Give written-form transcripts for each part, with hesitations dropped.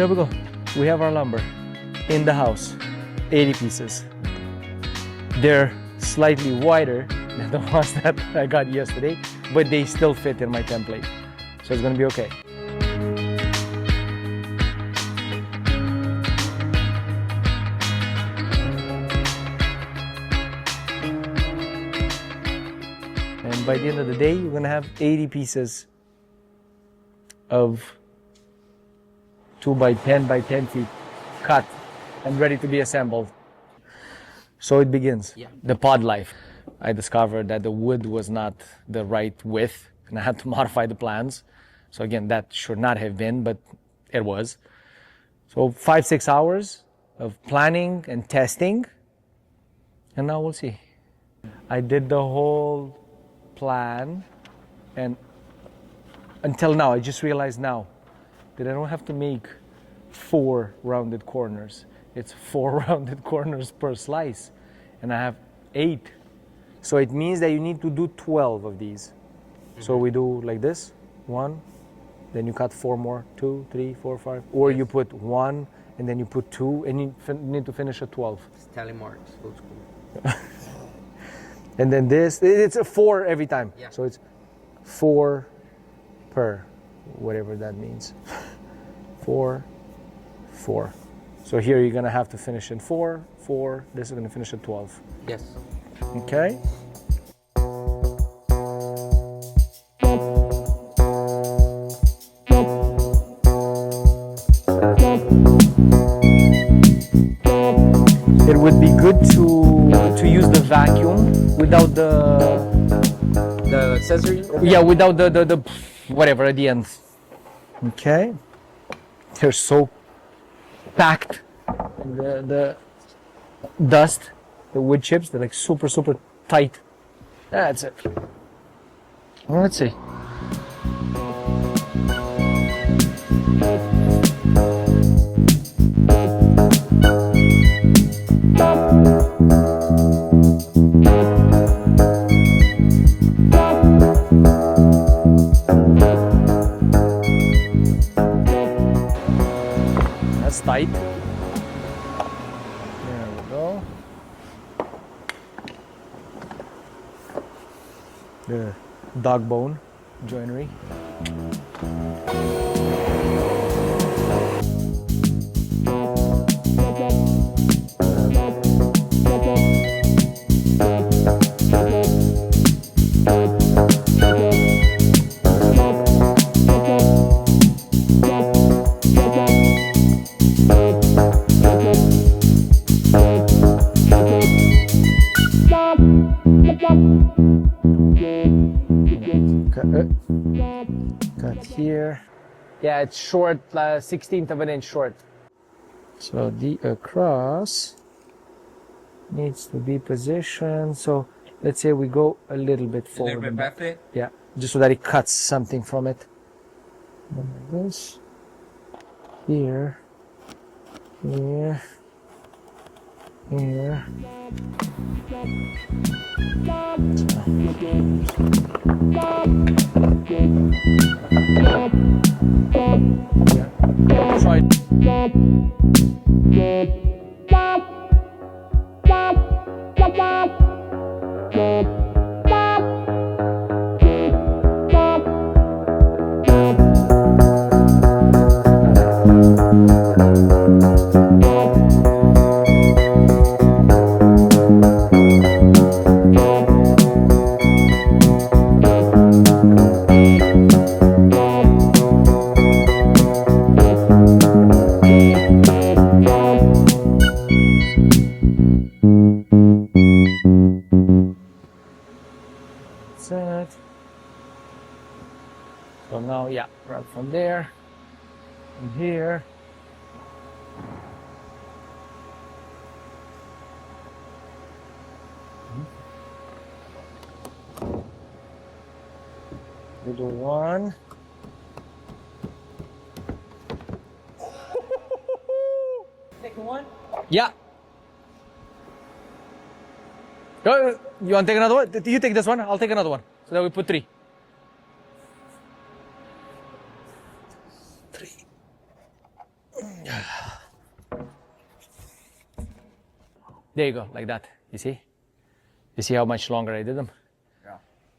There we go. We have our lumber in the house. 80 pieces. They're slightly wider than the ones that I got yesterday, but they still fit in my template. So it's gonna be okay. And by the end of the day, you're gonna have 80 pieces of 2 by 10 by 10 feet cut and ready to be assembled. So it begins. Yeah. The pod life. I discovered that the wood was not the right width and I had to modify the plans. So again, that should not have been, but it was. So 5-6 hours of planning and testing, and now we'll see. I did the whole plan, and until now, I just realized now that I don't have to make 4 rounded corners. It's 4 rounded corners per slice, and I have 8. So it means that you need to do 12 of these. So we do like this, 1, then you cut 4 more, 2, 3, 4, 5, or you put 1 and then you put 2, and you need to finish at 12. It's tally marks, old school. And then this, it's a 4 every time. Yeah. So it's 4 per, whatever that means. 4, 4. So here you're gonna have to finish in 4, 4. This is gonna finish at 12. Yes. Okay. It would be good to use the vacuum without the accessory? Yeah, without the whatever at the end. Okay. They're so packed. The dust, the wood chips, they're like super tight. That's it. Well, let's see. That's tight. There we go. The dog bone joinery. Cut here. Yeah, it's short, 1/16 of an inch short. So the across needs to be positioned. So let's say we go a little bit forward. A little bit past it? Yeah, just so that it cuts something from it. And like this. Here. Here. Here. Try. So now, yeah, right from there, and here. We do 1. Second one? Yeah. Go. You want to take another one? You take this one, I'll take another one. So that we put 3. 3. There you go, like that. You see? You see how much longer I did them? Yeah.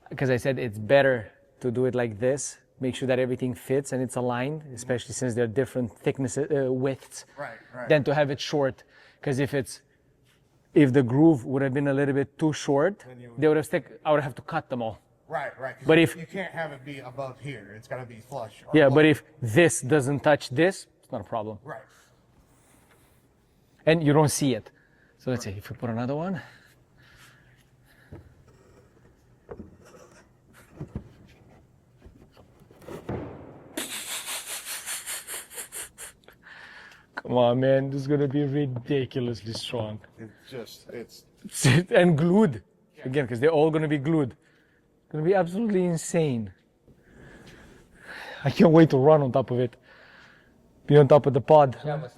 Because I said it's better to do it like this, make sure that everything fits and it's aligned, especially since they're different thicknesses, widths, Right, right. than to have it short. Because if the groove would have been a little bit too short, they would have I would have to cut them all. Right, right. 'Cause But you, if- you can't have it be above here, it's gotta be flush. or Yeah, but below. if this doesn't touch this, it's not a problem. Right. And you don't see it. So let's see, if we put another one. Come on, man, this is gonna be ridiculously strong. It's And glued. Again, because they're all gonna be glued. Gonna be absolutely insane. I can't wait to run on top of it. Be on top of the pod. Yeah, but